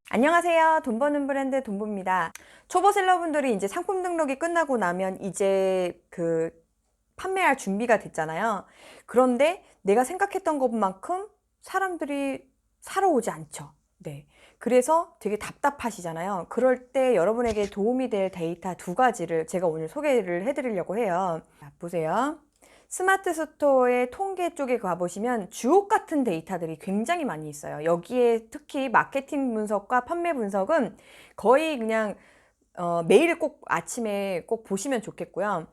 안녕하세요. 돈 버는 브랜드 돈보입니다. 초보 셀러분들이 이제 상품 등록이 끝나고 나면 이제 판매할 준비가 됐잖아요. 그런데 내가 생각했던 것만큼 사람들이 사러 오지 않죠. 네. 그래서 되게 답답하시잖아요. 그럴 때 여러분에게 도움이 될 데이터 두 가지를 제가 오늘 소개를 해드리려고 해요. 자, 보세요. 스마트 스토어의 통계 쪽에 가보시면 주옥 같은 데이터들이 굉장히 많이 있어요. 여기에 특히 마케팅 분석과 판매 분석은 거의 그냥 매일 꼭 아침에 꼭 보시면 좋겠고요.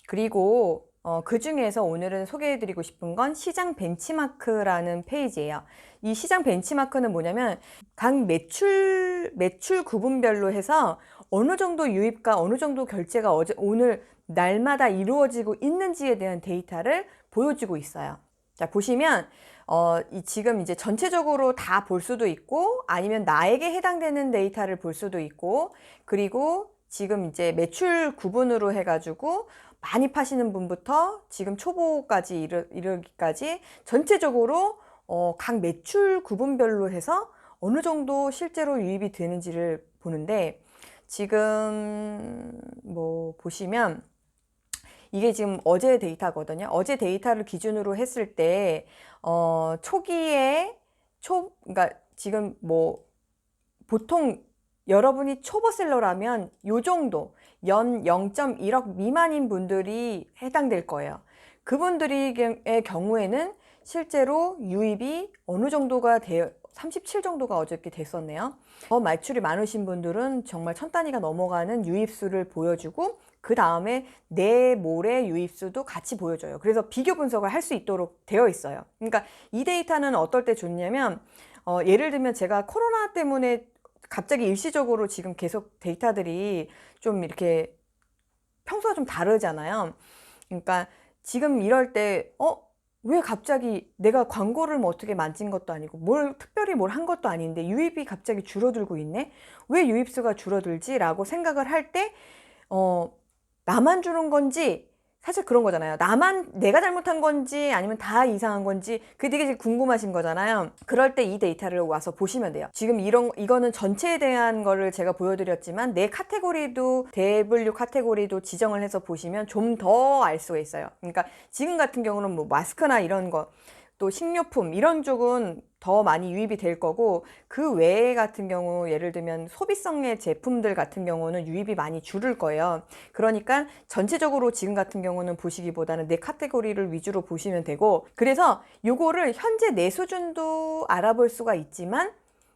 그리고 그 중에서 오늘은 소개해드리고 싶은 건 시장 벤치마크라는 페이지예요. 이 시장 벤치마크는 뭐냐면 각 매출 구분별로 해서 어느 정도 유입과 어느 정도 결제가 오늘 날마다 이루어지고 있는지에 대한 데이터를 보여주고 있어요. 자, 보시면 지금 이제 전체적으로 다 볼 수도 있고 아니면 나에게 해당되는 데이터를 볼 수도 있고, 그리고 지금 이제 매출 구분으로 해가지고 많이 파시는 분부터 지금 초보까지 이르기까지 전체적으로 각 매출 구분별로 해서 어느 정도 실제로 유입이 되는지를 보는데, 지금 뭐 보시면 이게 지금 어제 데이터거든요. 어제 데이터를 기준으로 했을 때 초기에 그러니까 지금 뭐 보통 여러분이 초보셀러라면 요 정도 연 0.1억 미만인 분들이 해당될 거예요. 그분들의 경우에는 실제로 유입이 어느 정도가 37 정도가 어저께 됐었네요. 더 매출이 많으신 분들은 정말 천 단위가 넘어가는 유입수를 보여주고, 그 다음에 내몰의 유입수도 같이 보여줘요. 그래서 비교 분석을 할 수 있도록 되어 있어요. 그러니까 이 데이터는 어떨 때 좋냐면 예를 들면 제가 코로나 때문에 갑자기 일시적으로 지금 계속 데이터들이 좀 이렇게 평소와 좀 다르잖아요. 그러니까 지금 이럴 때 왜 갑자기 내가 광고를 뭐 어떻게 만진 것도 아니고 특별히 뭘 한 것도 아닌데 유입이 갑자기 줄어들고 있네? 왜 유입수가 줄어들지? 라고 생각을 할 때 나만 주는 건지, 사실 그런 거잖아요. 내가 잘못한 건지 아니면 다 이상한 건지 그게 되게 궁금하신 거잖아요. 그럴 때 이 데이터를 와서 보시면 돼요. 지금 이거는 전체에 대한 거를 제가 보여드렸지만 내 카테고리도 대분류 카테고리도 지정을 해서 보시면 좀 더 알 수가 있어요. 그러니까 지금 같은 경우는 뭐 마스크나 이런 거, 또 식료품 이런 쪽은 더 많이 유입이 될 거고, 그 외에 같은 경우 예를 들면 소비성의 제품들 같은 경우는 유입이 많이 줄을 거예요. 그러니까 전체적으로 지금 같은 경우는 보시기보다는 내 카테고리를 위주로 보시면 되고, 그래서 요거를 현재 내 수준도 알아볼 수가 있지만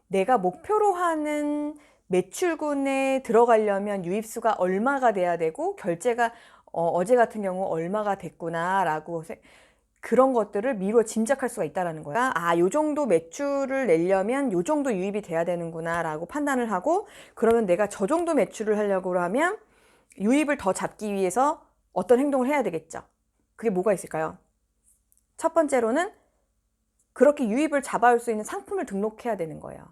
내가 목표로 하는 매출군에 들어가려면 유입수가 얼마가 돼야 되고 결제가 어제 같은 경우 얼마가 됐구나 라고 그런 것들을 미루어 짐작할 수가 있다는 거야. 요 정도 매출을 내려면 요 정도 유입이 돼야 되는구나 라고 판단을 하고, 그러면 내가 저 정도 매출을 하려고 하면 유입을 더 잡기 위해서 어떤 행동을 해야 되겠죠. 그게 뭐가 있을까요? 첫 번째로는 그렇게 유입을 잡아올 수 있는 상품을 등록해야 되는 거예요.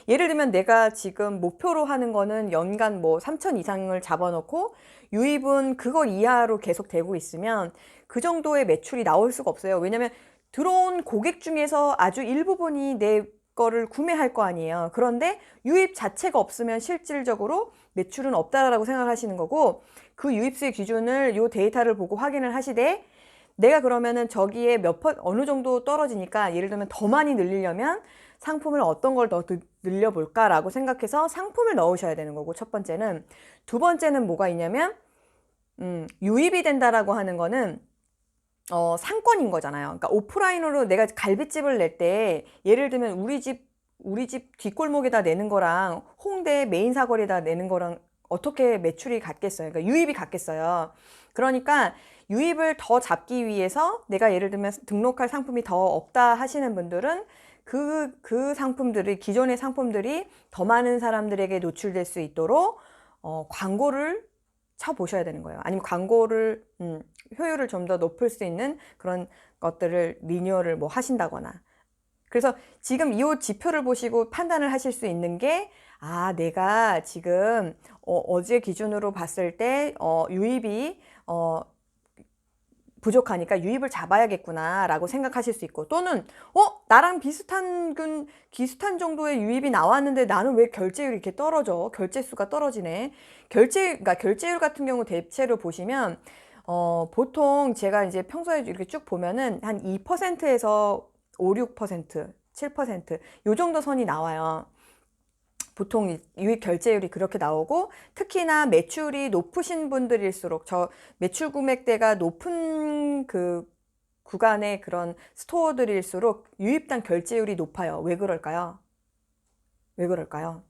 예를 들면 내가 지금 목표로 하는 거는 연간 뭐 3천 이상을 잡아놓고 유입은 그거 이하로 계속 되고 있으면 그 정도의 매출이 나올 수가 없어요. 왜냐면 들어온 고객 중에서 아주 일부분이 내 거를 구매할 거 아니에요. 그런데 유입 자체가 없으면 실질적으로 매출은 없다라고 생각하시는 거고, 그 유입수의 기준을 요 데이터를 보고 확인을 하시되, 내가 그러면은 저기에 어느 정도 떨어지니까 예를 들면 더 많이 늘리려면 상품을 어떤 걸 더 늘려볼까라고 생각해서 상품을 넣으셔야 되는 거고, 첫 번째는. 두 번째는 뭐가 있냐면 유입이 된다라고 하는 거는 상권인 거잖아요. 그러니까 오프라인으로 내가 갈비집을 낼 때 예를 들면 우리 집 뒷골목에다 내는 거랑 홍대 메인 사거리에다 내는 거랑 어떻게 매출이 같겠어요? 그러니까 유입이 같겠어요. 그러니까 유입을 더 잡기 위해서 내가 예를 들면 등록할 상품이 더 없다 하시는 분들은 그 상품들이, 기존의 상품들이 더 많은 사람들에게 노출될 수 있도록 광고를 쳐보셔야 되는 거예요. 아니면 광고를 효율을 좀 더 높일 수 있는 그런 것들을 리뉴얼을 뭐 하신다거나. 그래서 지금 이 지표를 보시고 판단을 하실 수 있는 게, 내가 지금 어제 기준으로 봤을 때 유입이 부족하니까 유입을 잡아야겠구나 라고 생각하실 수 있고, 또는 나랑 비슷한 정도의 유입이 나왔는데 나는 왜 결제율이 이렇게 떨어져? 결제수가 떨어지네. 그러니까 결제율 같은 경우 대체로 보시면 보통 제가 이제 평소에 이렇게 쭉 보면은 한 2%에서 5, 6%, 7%, 요 정도 선이 나와요. 보통 유입 결제율이 그렇게 나오고, 특히나 매출이 높으신 분들일수록, 저 매출 금액대가 높은 그 구간의 그런 스토어들일수록 유입당 결제율이 높아요. 왜 그럴까요? 왜 그럴까요?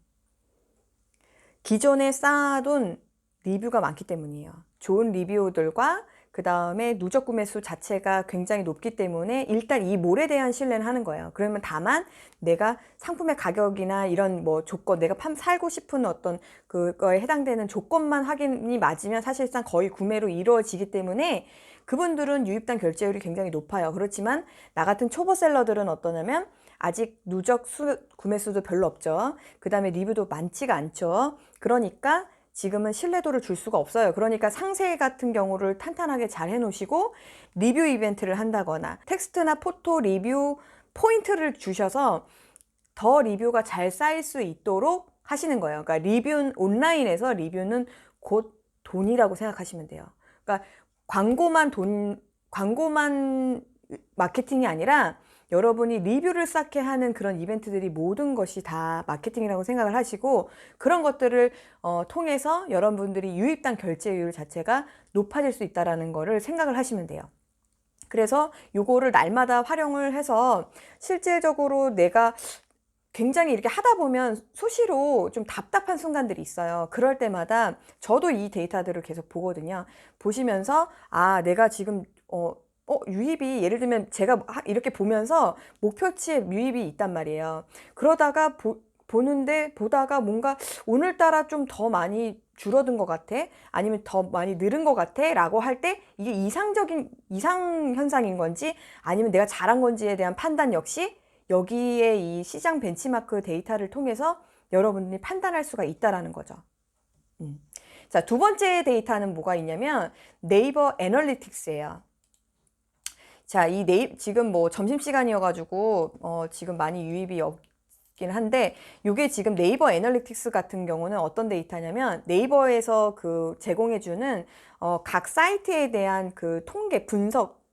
기존에 쌓아둔 리뷰가 많기 때문이에요. 좋은 리뷰들과 그 다음에 누적 구매 수 자체가 굉장히 높기 때문에 일단 이 몰에 대한 신뢰는 하는 거예요. 그러면 다만 내가 상품의 가격이나 이런 뭐 조건, 내가 살고 싶은 어떤 그거에 해당되는 조건만 확인이 맞으면 사실상 거의 구매로 이루어지기 때문에 그분들은 유입당 결제율이 굉장히 높아요. 그렇지만 나 같은 초보 셀러들은 어떠냐면 아직 누적 구매 수도 별로 없죠. 그 다음에 리뷰도 많지가 않죠. 그러니까 지금은 신뢰도를 줄 수가 없어요. 그러니까 상세 같은 경우를 탄탄하게 잘 해놓으시고 리뷰 이벤트를 한다거나 텍스트나 포토 리뷰 포인트를 주셔서 더 리뷰가 잘 쌓일 수 있도록 하시는 거예요. 그러니까 온라인에서 리뷰는 곧 돈이라고 생각하시면 돼요. 그러니까 광고만 마케팅이 아니라 여러분이 리뷰를 쌓게 하는 그런 이벤트들이 모든 것이 다 마케팅이라고 생각을 하시고, 그런 것들을 통해서 여러분들이 유입당 결제율 자체가 높아질 수 있다는 거를 생각을 하시면 돼요. 그래서 요거를 날마다 활용을 해서 실질적으로 내가 굉장히 이렇게 하다 보면 수시로 좀 답답한 순간들이 있어요. 그럴 때마다 저도 이 데이터들을 계속 보거든요. 보시면서 내가 지금 유입이, 예를 들면 제가 이렇게 보면서 목표치에 유입이 있단 말이에요. 그러다가 보다가 뭔가 오늘따라 좀 더 많이 줄어든 것 같아, 아니면 더 많이 늘은 것 같아 라고 할 때 이게 이상 현상인 건지 아니면 내가 잘한 건지에 대한 판단 역시 여기에 이 시장 벤치마크 데이터를 통해서 여러분들이 판단할 수가 있다라는 거죠. 자, 두 번째 데이터는 뭐가 있냐면 네이버 애널리틱스예요. 자, 지금 뭐 점심시간이어가지고, 지금 많이 유입이 없긴 한데, 요게 지금 네이버 애널리틱스 같은 경우는 어떤 데이터냐면, 네이버에서 제공해주는, 각 사이트에 대한 통계 분석,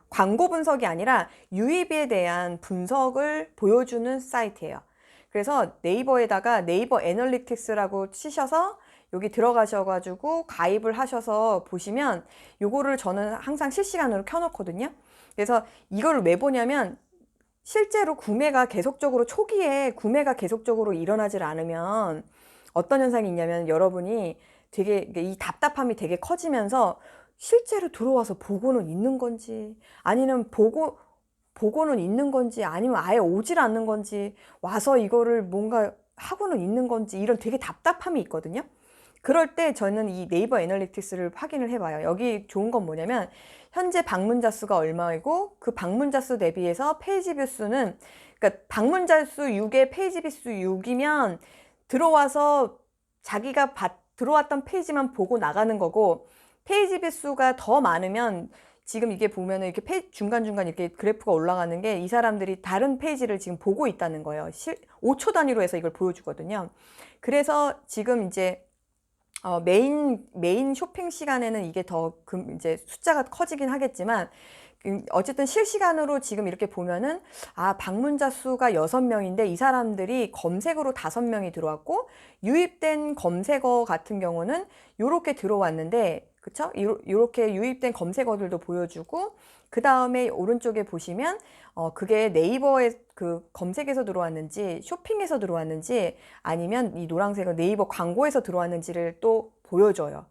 광고 분석이 아니라 유입에 대한 분석을 보여주는 사이트예요. 그래서 네이버에다가 네이버 애널리틱스라고 치셔서 여기 들어가셔가지고 가입을 하셔서 보시면, 요거를 저는 항상 실시간으로 켜놓거든요. 그래서 이걸 왜 보냐면 실제로 초기에 구매가 계속적으로 일어나질 않으면 어떤 현상이 있냐면, 여러분이 되게 이 답답함이 되게 커지면서 실제로 들어와서 보고는 있는 건지, 아니면 보고는 있는 건지, 아니면 아예 오질 않는 건지, 와서 이거를 뭔가 하고는 있는 건지, 이런 되게 답답함이 있거든요. 그럴 때 저는 이 네이버 애널리틱스를 확인을 해봐요. 여기 좋은 건 뭐냐면 현재 방문자 수가 얼마이고 그 방문자 수 대비해서 페이지 뷰 수는, 그러니까 방문자 수 6에 페이지 뷰 수 6이면 들어와서 자기가 들어왔던 페이지만 보고 나가는 거고, 페이지 뷰 수가 더 많으면 지금 이게 보면은 이렇게 중간중간 이렇게 그래프가 올라가는 게 이 사람들이 다른 페이지를 지금 보고 있다는 거예요. 5초 단위로 해서 이걸 보여주거든요. 그래서 지금 이제 메인 쇼핑 시간에는 이게 더 이제 숫자가 커지긴 하겠지만, 어쨌든 실시간으로 지금 이렇게 보면은 방문자 수가 6명인데 이 사람들이 검색으로 5명이 들어왔고, 유입된 검색어 같은 경우는 요렇게 들어왔는데, 그쵸? 요렇게 유입된 검색어들도 보여주고, 그 다음에 오른쪽에 보시면 그게 네이버에 검색에서 들어왔는지 쇼핑에서 들어왔는지 아니면 이 노란색은 네이버 광고에서 들어왔는지를 또 보여줘요.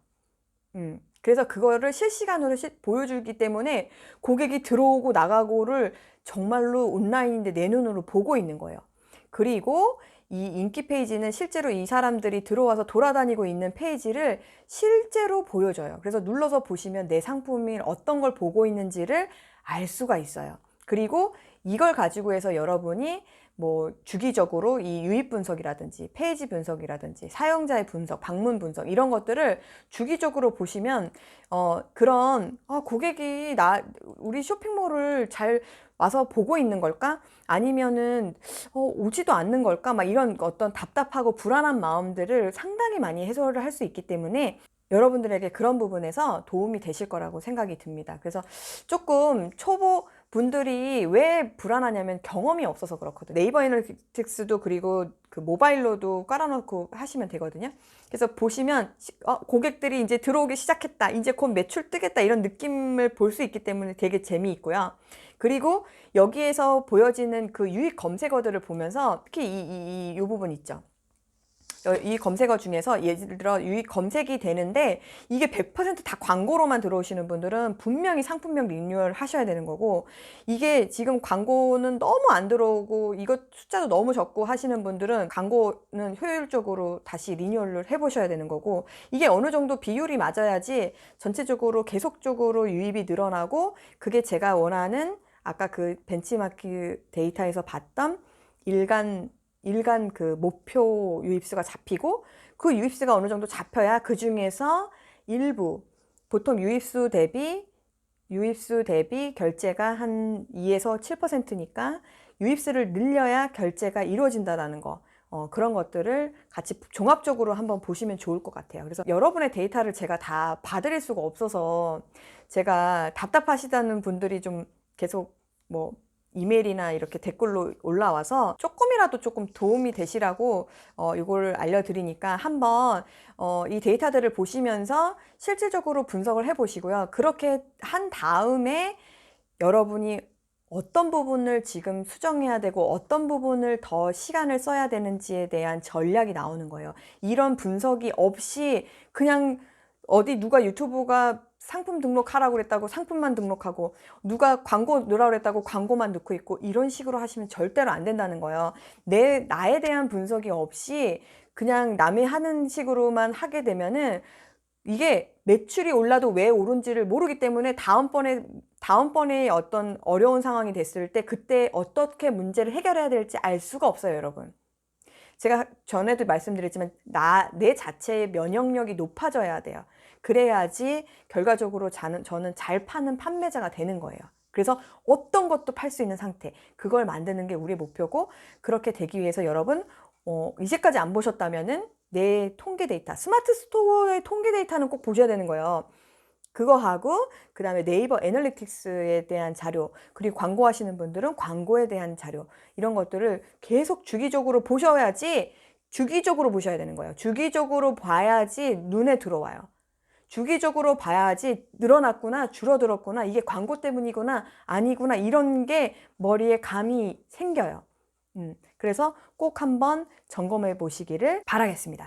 그래서 그거를 실시간으로 보여주기 때문에 고객이 들어오고 나가고를 정말로 온라인인데 내 눈으로 보고 있는 거예요. 그리고 이 인기 페이지는 실제로 이 사람들이 들어와서 돌아다니고 있는 페이지를 실제로 보여줘요. 그래서 눌러서 보시면 내 상품이 어떤 걸 보고 있는지를 알 수가 있어요. 그리고 이걸 가지고 해서 여러분이 뭐 주기적으로 이 유입 분석이라든지 페이지 분석이라든지 사용자의 분석, 방문 분석 이런 것들을 주기적으로 보시면 그런 고객이 우리 쇼핑몰을 잘 와서 보고 있는 걸까? 아니면은 오지도 않는 걸까? 막 이런 어떤 답답하고 불안한 마음들을 상당히 많이 해소를 할 수 있기 때문에 여러분들에게 그런 부분에서 도움이 되실 거라고 생각이 듭니다. 그래서 조금 초보 분들이 왜 불안하냐면 경험이 없어서 그렇거든요. 네이버 애널리틱스도 그리고 그 모바일로도 깔아놓고 하시면 되거든요. 그래서 보시면 고객들이 이제 들어오기 시작했다, 이제 곧 매출 뜨겠다 이런 느낌을 볼 수 있기 때문에 되게 재미있고요. 그리고 여기에서 보여지는 그 유익 검색어들을 보면서 특히 이 부분 있죠. 이 검색어 중에서 예를 들어 유익 검색이 되는데 이게 100% 다 광고로만 들어오시는 분들은 분명히 상품명 리뉴얼 하셔야 되는 거고, 이게 지금 광고는 너무 안 들어오고 이것 숫자도 너무 적고 하시는 분들은 광고는 효율적으로 다시 리뉴얼을 해보셔야 되는 거고, 이게 어느 정도 비율이 맞아야지 전체적으로 계속적으로 유입이 늘어나고, 그게 제가 원하는 아까 그 벤치마크 데이터에서 봤던 일간 그 목표 유입수가 잡히고, 그 유입수가 어느 정도 잡혀야 그 중에서 일부, 보통 유입수 대비 결제가 한 2에서 7%니까 유입수를 늘려야 결제가 이루어진다는 거. 그런 것들을 같이 종합적으로 한번 보시면 좋을 것 같아요. 그래서 여러분의 데이터를 제가 다 봐드릴 수가 없어서 제가 답답하시다는 분들이 좀 계속 뭐 이메일이나 이렇게 댓글로 올라와서 조금이라도 조금 도움이 되시라고 이걸 알려드리니까 한번 이 데이터들을 보시면서 실질적으로 분석을 해보시고요. 그렇게 한 다음에 여러분이 어떤 부분을 지금 수정해야 되고 어떤 부분을 더 시간을 써야 되는지에 대한 전략이 나오는 거예요. 이런 분석이 없이 그냥 어디 누가 유튜브가 상품 등록하라고 그랬다고 상품만 등록하고, 누가 광고 넣으라고 그랬다고 광고만 넣고 있고, 이런 식으로 하시면 절대로 안 된다는 거예요. 나에 대한 분석이 없이 그냥 남이 하는 식으로만 하게 되면은 이게 매출이 올라도 왜 오른지를 모르기 때문에 다음번에 어떤 어려운 상황이 됐을 때 그때 어떻게 문제를 해결해야 될지 알 수가 없어요, 여러분. 제가 전에도 말씀드렸지만 내 자체의 면역력이 높아져야 돼요. 그래야지 결과적으로 저는 잘 파는 판매자가 되는 거예요. 그래서 어떤 것도 팔 수 있는 상태, 그걸 만드는 게 우리의 목표고, 그렇게 되기 위해서 여러분 이제까지 안 보셨다면은 내 통계 데이터, 스마트 스토어의 통계 데이터는 꼭 보셔야 되는 거예요. 그거 하고 그 다음에 네이버 애널리틱스에 대한 자료, 그리고 광고하시는 분들은 광고에 대한 자료, 이런 것들을 계속 주기적으로 보셔야지, 주기적으로 보셔야 되는 거예요. 주기적으로 봐야지 눈에 들어와요. 주기적으로 봐야지 늘어났구나, 줄어들었구나, 이게 광고 때문이구나, 아니구나, 이런 게 머리에 감이 생겨요. 그래서 꼭 한번 점검해 보시기를 바라겠습니다.